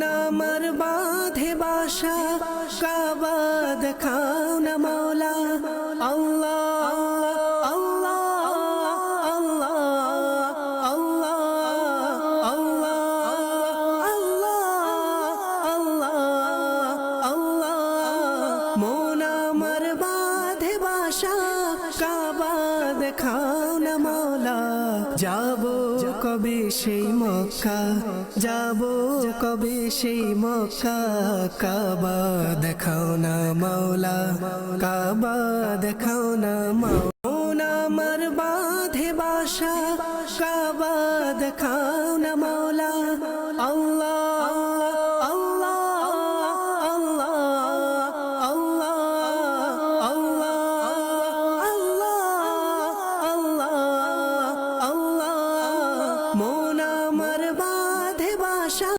মন আমার বাঁধে বাসা কাবা দেখাও না মৌলা আল্লাহ আল্লাহ আল্লাহ আল্লাহ আল্লাহ আল্লাহ আল্লাহ মন আমার বাঁধে বাসা কাবা দেখাও না মৌলা যাবো কবে সেই মক্কা যাবো কবে সেই মক্কা কাবা দেখাও না মৌলা কাবা দেখাও না মৌলা আমার বাঁধে বাসা কাবা দেখাও না মৌলা